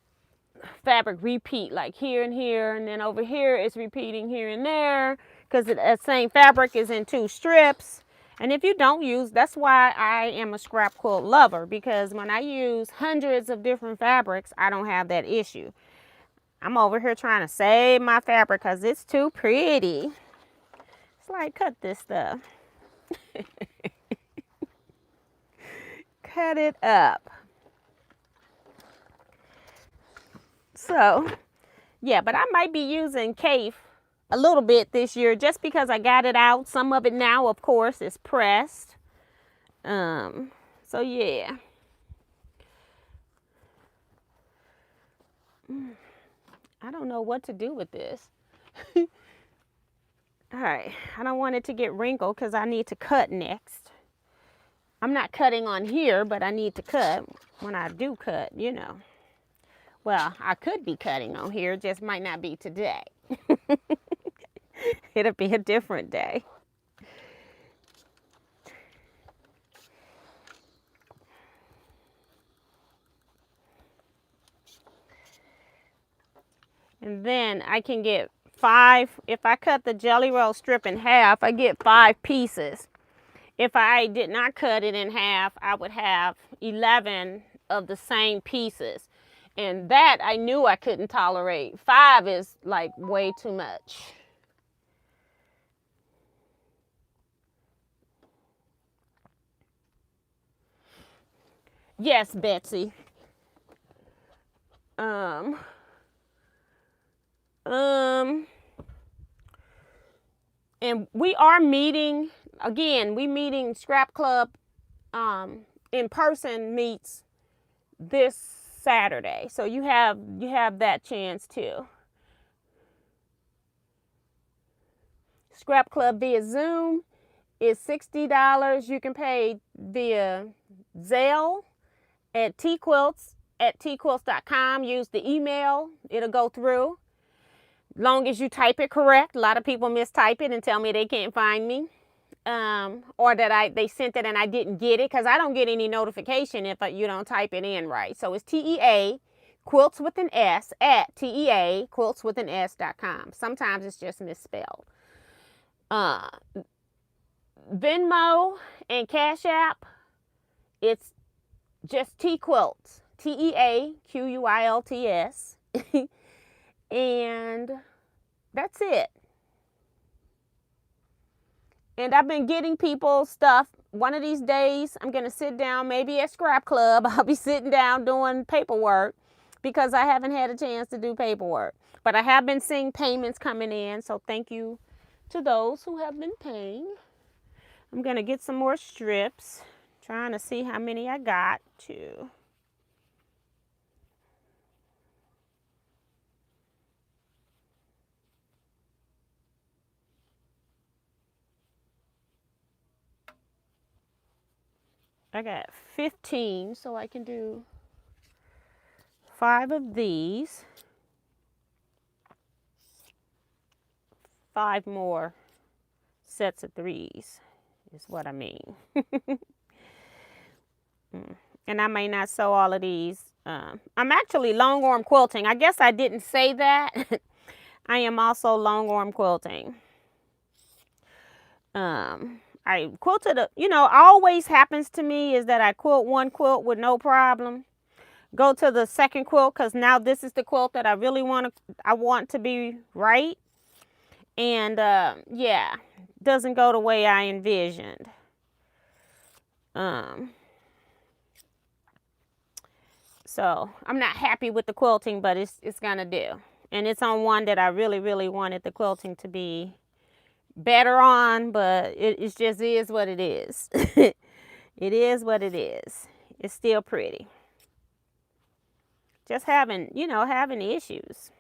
fabric repeat like here and here, and then over here it's repeating here and there because the same fabric is in 2 strips. And if you don't use, that's why I am a scrap quilt lover, because when I use hundreds of different fabrics, I don't have that issue. I'm over here trying to save my fabric because it's too pretty. It's like, cut this stuff. Cut it up. So, yeah, but I might be using Kaffe a little bit this year just because I got it out. Some of it now, of course, is pressed. So, yeah. I don't know what to do with this. All right, I don't want it to get wrinkled because I need to cut next. I'm not cutting on here, but I need to cut. when I do cut, you know. Well, I could be cutting on here, just might not be today. It'll be a different day. And then I can get 5, if I cut the jelly roll strip in half, I get 5 pieces. If I did not cut it in half, I would have 11 of the same pieces. And that I knew I couldn't tolerate. 5 is like way too much. Yes, Betsy. And we are meeting again. We meeting Scrap Club in person meets this Saturday, so you have that chance too. Scrap Club via Zoom is $60. You can pay via Zelle at Teaquilts@teaquilts.com. Use the email; it'll go through. Long as you type it correct. A lot of people mistype it and tell me they can't find me, or that they sent it and I didn't get it, because I don't get any notification if you don't type it in right. So it's TEA quilts with an S at TEAquiltswithanS.com. Sometimes it's just misspelled. Venmo and Cash App, it's just Teaquilts, TEAQUILTS. And that's it. And I've been getting people stuff. One of these days, I'm going to sit down, maybe at Scrap Club. I'll be sitting down doing paperwork because I haven't had a chance to do paperwork. But I have been seeing payments coming in, so thank you to those who have been paying. I'm going to get some more strips, trying to see how many I got to. I got 15, so I can do 5 of these. 5 more sets of 3s is what I mean. And I may not sew all of these. I'm actually long arm quilting. I guess I didn't say that. I am also long arm quilting. I quilted, always happens to me is that I quilt one quilt with no problem. Go to the second quilt because now this is the quilt that I really want to be right. And yeah, doesn't go the way I envisioned. So I'm not happy with the quilting, but it's gonna do. And it's on one that I really, really wanted the quilting to be better on, but it just is what it is. It is what it is. It's still pretty. Just having issues.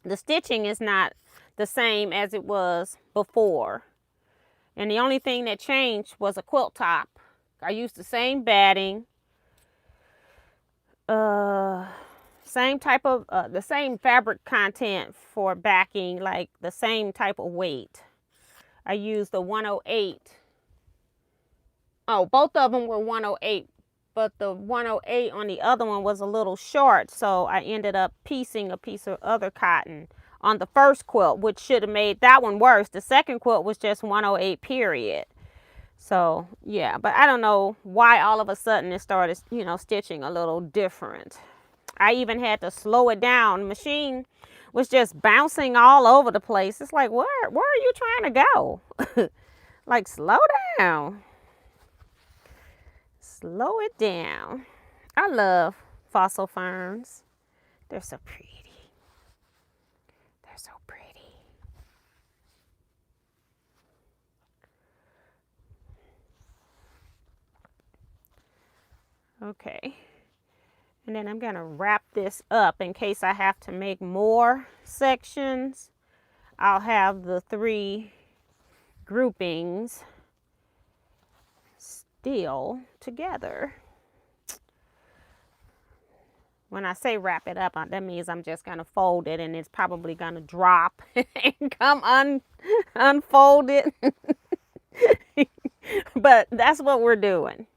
The stitching is not the same as it was before. And the only thing that changed was a quilt top. I used the same batting. Same type of, the same fabric content for backing, like the same type of weight. I used the 108. Oh, both of them were 108, but the 108 on the other one was a little short, so I ended up piecing a piece of other cotton on the first quilt, which should have made that one worse. The second quilt was just 108 period. So yeah, but I don't know why all of a sudden it started, stitching a little different. I even had to slow it down. The machine was just bouncing all over the place. It's like, where are you trying to go? Like, slow down. Slow it down. I love fossil ferns. They're so pretty. They're so pretty. Okay. And then I'm going to wrap this up in case I have to make more sections. I'll have the 3 groupings still together. When I say wrap it up, that means I'm just going to fold it and it's probably going to drop and come unfolded. But that's what we're doing.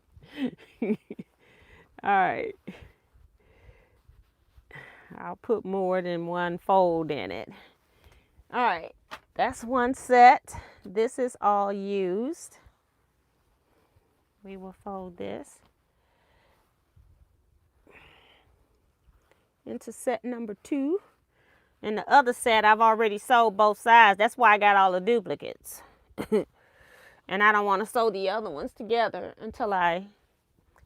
All right. I'll put more than one fold in it. All right. That's one set. This is all used. We will fold this into set number 2. And the other set, I've already sewed both sides. That's why I got all the duplicates. And I don't want to sew the other ones together until I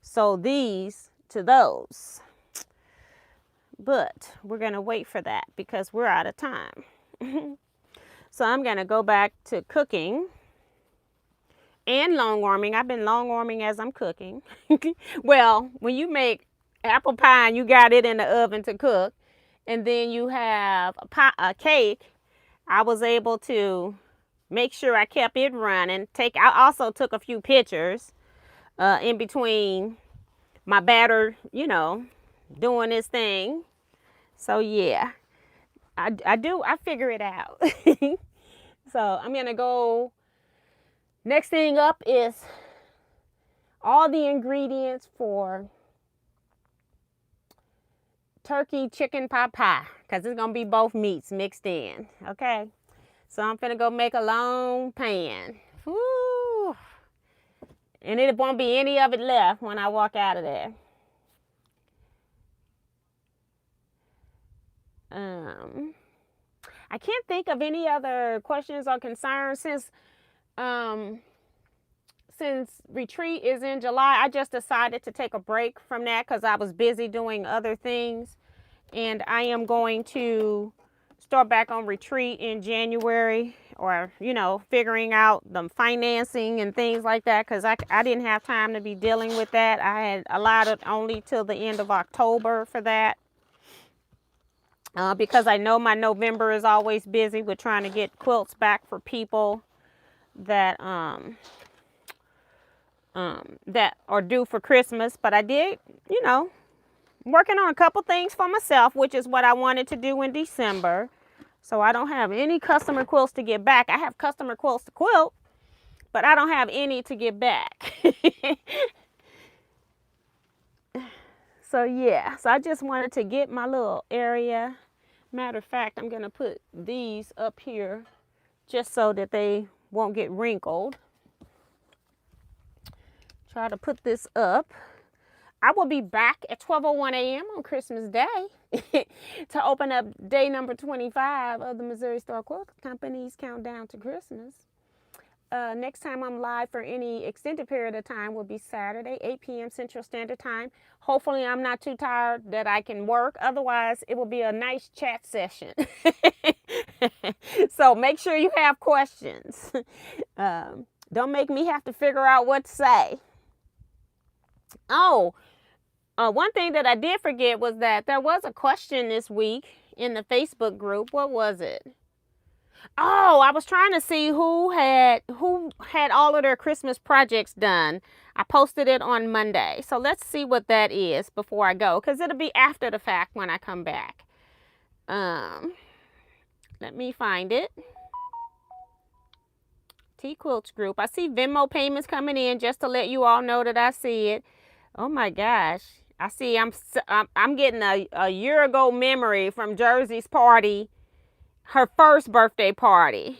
sew these to those. But we're going to wait for that because we're out of time. So I'm going to go back to cooking and long warming. I've been long warming as I'm cooking. Well, when you make apple pie and you got it in the oven to cook, and then you have a cake, I was able to make sure I kept it running. I also took a few pictures in between my batter, doing this thing. So yeah, I figure it out. So I'm going to go, next thing up is all the ingredients for turkey chicken pot pie, because it's going to be both meats mixed in. Okay, so I'm going to go make a long pan. Woo. And it won't be any of it left when I walk out of there. I can't think of any other questions or concerns since retreat is in July. I just decided to take a break from that because I was busy doing other things. And I am going to start back on retreat in January, or, figuring out the financing and things like that, because I didn't have time to be dealing with that. I had allowed it only till the end of October for that. Because I know my November is always busy with trying to get quilts back for people that that are due for Christmas. But I did, working on a couple things for myself, which is what I wanted to do in December. So I don't have any customer quilts to get back. I have customer quilts to quilt, but I don't have any to get back. So yeah, so I just wanted to get my little area. Matter of fact, I'm going to put these up here just so that they won't get wrinkled. Try to put this up. I will be back at 12:01 a.m. on Christmas Day to open up day number 25 of the Missouri Star Quilt Company's Countdown to Christmas. Next time I'm live for any extended period of time will be Saturday, 8 p.m. Central Standard Time. Hopefully I'm not too tired that I can work. Otherwise, it will be a nice chat session. So make sure you have questions. Don't make me have to figure out what to say. Oh, one thing that I did forget was that there was a question this week in the Facebook group. What was it? Oh, I was trying to see who had all of their Christmas projects done. I posted it on Monday. So let's see what that is before I go, because it'll be after the fact when I come back. Let me find it. Teaquilts group. I see Venmo payments coming in, just to let you all know that I see it. Oh my gosh. I see I'm getting a year ago memory from Jersey's party. Her first birthday party,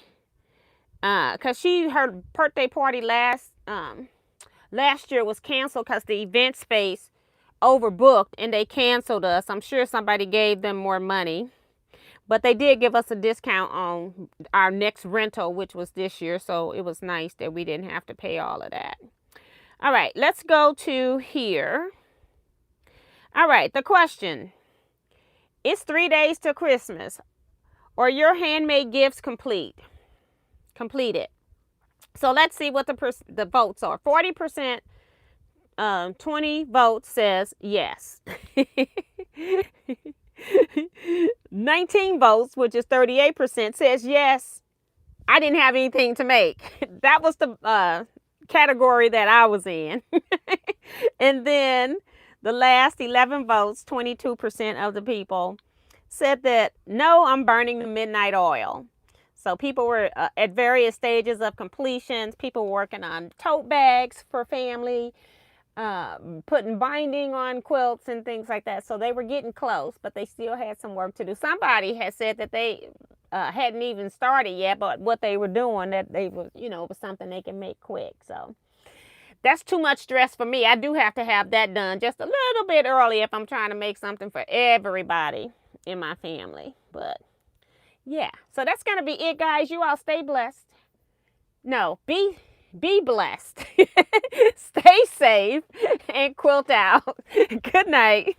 because her birthday party last year was canceled because the event space overbooked and they canceled us. I'm sure somebody gave them more money, but they did give us a discount on our next rental, which was this year, so it was nice that we didn't have to pay all of that. All right, let's go to here. All right, the question: it's 3 days to Christmas. Or your handmade gifts completed. So let's see what the votes are. 40%, 20 votes says yes. 19 votes, which is 38%, says yes. I didn't have anything to make. That was the category that I was in. And then the last 11 votes, 22% of the people said that, no, I'm burning the midnight oil. So people were at various stages of completions. People were working on tote bags for family, putting binding on quilts and things like that. So they were getting close, but they still had some work to do. Somebody had said that they hadn't even started yet, but what they were doing, that they was, was something they can make quick. So that's too much stress for me. I do have to have that done just a little bit early if I'm trying to make something for everybody in my family. But yeah, so that's going to be it, guys. You all stay blessed. No, be blessed. Stay safe and quilt out. Good night.